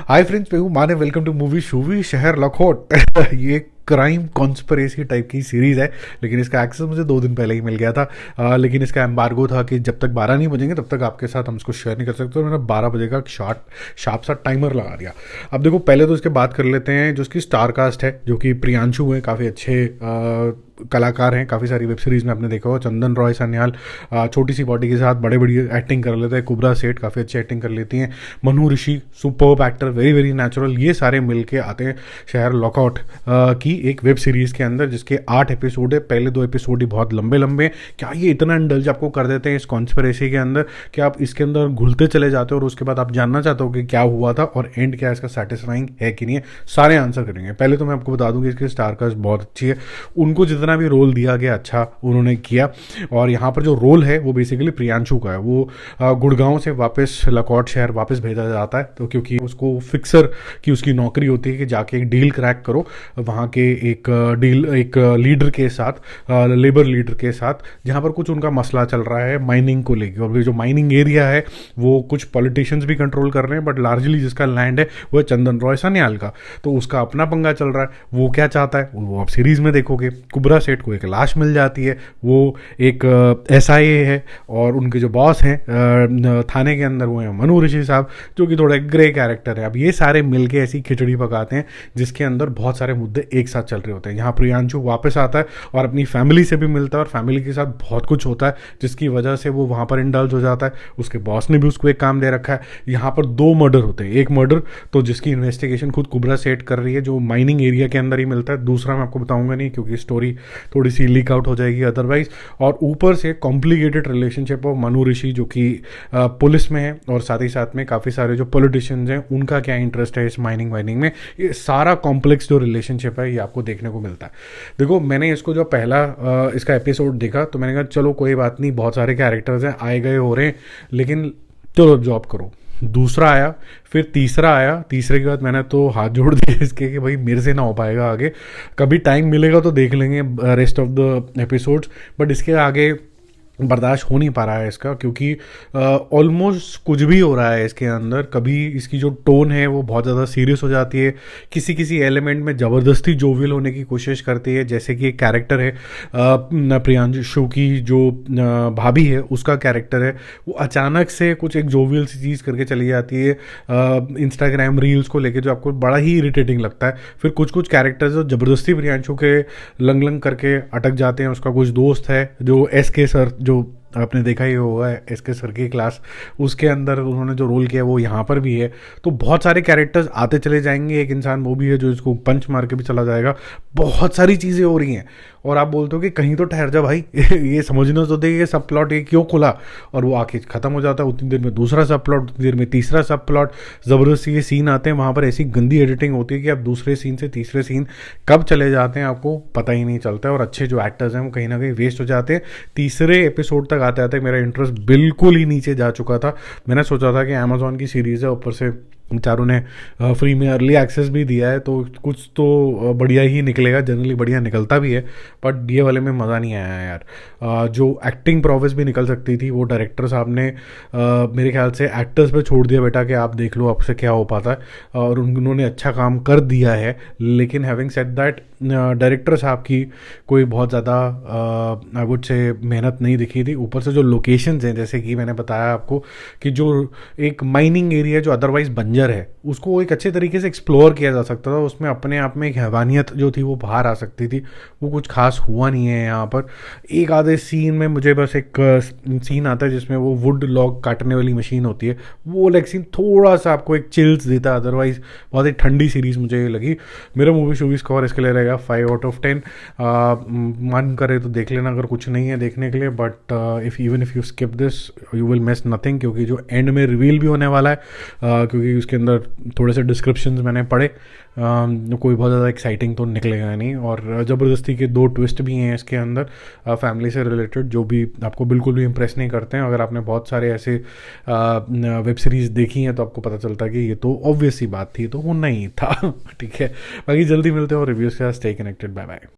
Hi friends, मैं हूँ माने। वेलकम टू मूवी शूवी शहर लखोट। ये क्राइम कॉन्स्पिरेसी टाइप की सीरीज़ है, लेकिन इसका एक्सेस मुझे 2 दिन पहले ही मिल गया था। लेकिन इसका एम्बार्गो था कि जब तक 12 नहीं बजेंगे तब तक आपके साथ हम इसको शेयर नहीं कर सकते, तो मैंने 12 बजे का शार्प सा टाइमर लगा दिया। अब देखो, पहले तो इसके बात कर लेते हैं जो इसकी स्टार कास्ट है, जो कि प्रियांशु है, काफ़ी अच्छे कलाकार हैं। काफ़ी सारी वेब सीरीज़ में आपने देखा हो। चंदन रॉय सान्याल छोटी सी बॉडी के साथ बड़े बड़ी एक्टिंग कर लेते हैं। कुबरा सेठ काफ़ी अच्छी एक्टिंग कर लेती हैं। Manu Rishi superb actor, very very natural. ये सारे मिलके आते हैं शहर लॉकआउट की एक वेब सीरीज़ के अंदर, जिसके 8 एपिसोड है। पहले 2 एपिसोड ही बहुत लंबे लंबे। क्या ये इतना इंडल्ज आपको कर देते हैं इस कॉन्स्पिरेसी के अंदर कि आप इसके अंदर घुलते चले जाते हो और उसके बाद आप जानना चाहते हो कि क्या हुआ था और एंड क्या इसका सेटिस्फाइंग है कि नहीं है। सारे आंसर करेंगे। पहले तो मैं आपको बता दूं कि इसकी स्टार कास्ट बहुत अच्छी है। उनको जितना भी रोल दिया गया अच्छा उन्होंने किया। और यहाँ पर जो रोल है वो बेसिकली प्रियांशु का है। वो गुड़गांव से वापस लखौट शहर वापस भेजा जाता है, तो क्योंकि उसको फिक्सर की उसकी नौकरी होती है कि जाके एक डील क्रैक करो वहाँ के एक लीडर के साथ, लेबर लीडर के साथ, जहाँ पर कुछ उनका मसला चल रहा है माइनिंग को लेकर। और जो माइनिंग एरिया है वो कुछ पॉलिटिशियंस भी कंट्रोल कर रहे हैं, बट लार्जली जिसका लैंड है वो है चंदन रॉय सान्याल का। तो उसका अपना पंगा चल रहा है। वो क्या चाहता है वो आप सीरीज में देखोगे। कुबरा सेठ को एक लाश मिल जाती है। वो एक SIA है और उनके जो बॉस हैं थाने के अंदर वो हैं मनु ऋषि साहब, जो कि थोड़ा ग्रे कैरेक्टर है। अब ये सारे मिलके ऐसी खिचड़ी पकाते हैं जिसके अंदर बहुत सारे मुद्दे एक साथ चल रहे होते हैं। यहाँ प्रियांशु वापस आता है और अपनी फैमिली से भी मिलता है और फैमिली के साथ बहुत कुछ होता है जिसकी वजह से वो वहाँ पर इंडल्ज हो जाता है। उसके बॉस ने भी उसको एक काम दे रखा है। यहाँ पर 2 मर्डर होते हैं। एक मर्डर तो जिसकी इन्वेस्टिगेशन खुद कुबरा सेठ कर रही है, जो माइनिंग एरिया के अंदर ही मिलता है। दूसरा मैं आपको बताऊंगा नहीं क्योंकि स्टोरी थोड़ी सी लीक आउट हो जाएगी अदरवाइज। और ऊपर से कॉम्प्लिकेटेड रिलेशनशिप ऑफ मनु ऋषि, जो कि पुलिस में है, और साथ ही साथ में काफ़ी सारे जो पॉलिटिशियंस हैं उनका क्या इंटरेस्ट है इस माइनिंग वाइनिंग में। ये सारा कॉम्प्लेक्स जो रिलेशनशिप है ये आपको देखने को मिलता है। देखो, मैंने इसको जो पहला इसका एपिसोड देखा तो मैंने कहा चलो कोई बात नहीं, बहुत सारे कैरेक्टर्स हैं, आए गए हो रहे हैं, लेकिन चलो जॉब करो। दूसरा आया, फिर तीसरा आया। तीसरे के बाद मैंने तो हाथ जोड़ दिए इसके कि भाई मेरे से ना हो पाएगा आगे। कभी टाइम मिलेगा तो देख लेंगे rest of the episodes, but इसके आगे बर्दाश्त हो नहीं पा रहा है इसका, क्योंकि ऑलमोस्ट कुछ भी हो रहा है इसके अंदर। कभी इसकी जो टोन है वो बहुत ज़्यादा सीरियस हो जाती है, किसी किसी एलिमेंट में ज़बरदस्ती जोवियल होने की कोशिश करती है। जैसे कि एक कैरेक्टर है प्रियांशु की जो भाभी है, उसका कैरेक्टर है, वो अचानक से कुछ एक जोवियल सी चीज़ करके चली जाती है इंस्टाग्राम रील्स को लेके, जो आपको बड़ा ही इरिटेटिंग लगता है। फिर कुछ कुछ कैरेक्टर्स जो ज़बरदस्ती प्रियांशु के लंग लंग करके अटक जाते हैं। उसका कुछ दोस्त है जो SK सर, जो आपने देखा ही होगा SK सर की क्लास, उसके अंदर उन्होंने जो रोल किया वो यहाँ पर भी है। तो बहुत सारे कैरेक्टर्स आते चले जाएंगे। एक इंसान वो भी है जो इसको पंच मार के भी चला जाएगा। बहुत सारी चीज़ें हो रही हैं और आप बोलते हो कि कहीं तो ठहर जा भाई, ये समझना तो दे ये सब प्लॉट ये क्यों खुला, और वो आके ख़त्म हो जाता है। उतनी देर में दूसरा सब प्लॉट, उतनी देर में तीसरा सब प्लॉट। ज़बरदस्ती ये सीन आते हैं, वहाँ पर ऐसी गंदी एडिटिंग होती है कि आप दूसरे सीन से तीसरे सीन कब चले जाते हैं आपको पता ही नहीं चलता है। और अच्छे जो एक्टर्स हैं वो कहीं ना कहीं वेस्ट हो जाते हैं। तीसरे एपिसोड तक आते आते मेरा इंटरेस्ट बिल्कुल ही नीचे जा चुका था। मैंने सोचा था कि अमेज़ॉन की सीरीज़ है, ऊपर से चारों ने फ्री में अर्ली एक्सेस भी दिया है, तो कुछ तो बढ़िया ही निकलेगा। जनरली बढ़िया निकलता भी है, बट ये वाले में मज़ा नहीं आया यार। जो एक्टिंग प्रोग्रेस भी निकल सकती थी वो डायरेक्टर साहब ने मेरे ख्याल से एक्टर्स पे छोड़ दिया, बेटा कि आप देख लो आपसे क्या हो पाता है, और उन्होंने अच्छा काम कर दिया है। लेकिन हैविंग सेड दैट, डायरेक्टर साहब की कोई बहुत ज़्यादा आई वुड से मेहनत नहीं दिखी थी। ऊपर से जो लोकेशंस हैं, जैसे कि मैंने बताया आपको कि जो एक माइनिंग एरिया जो अदरवाइज बंजर है, उसको एक अच्छे तरीके से एक्सप्लोर किया जा सकता था। उसमें अपने आप में एक हैवानियत जो थी वो बाहर आ सकती थी। वो कुछ खास हुआ नहीं है यहाँ पर। एक आधे सीन में मुझे बस एक सीन आता है जिसमें वो वुड लॉग काटने वाली मशीन होती है, वो लाइक सीन थोड़ा सा आपको एक चिल्स देता है। अदरवाइज बहुत ही ठंडी सीरीज मुझे लगी। मेरा मूवी शूवी स्कोर इसके लिए रहेगा 5 आउट ऑफ 10। मन करे तो देख लेना अगर कुछ नहीं है देखने के लिए, but even if you skip this you will miss nothing, क्योंकि जो एंड में रिवील भी होने वाला है, क्योंकि उसके अंदर थोड़े से डिस्क्रिप्शंस मैंने पढ़े, कोई बहुत ज़्यादा एक्साइटिंग तो निकलेगा नहीं। और ज़बरदस्ती के 2 ट्विस्ट भी हैं इसके अंदर फैमिली से रिलेटेड, जो भी आपको बिल्कुल भी इंप्रेस नहीं करते हैं। अगर आपने बहुत सारे ऐसे वेब सीरीज़ देखी हैं तो आपको पता चलता है कि ये तो ऑब्वियस सी बात थी, तो वो नहीं था। ठीक है, बाकी जल्दी मिलते हैं और रिव्यूज़ के साथ। Stay connected, bye bye.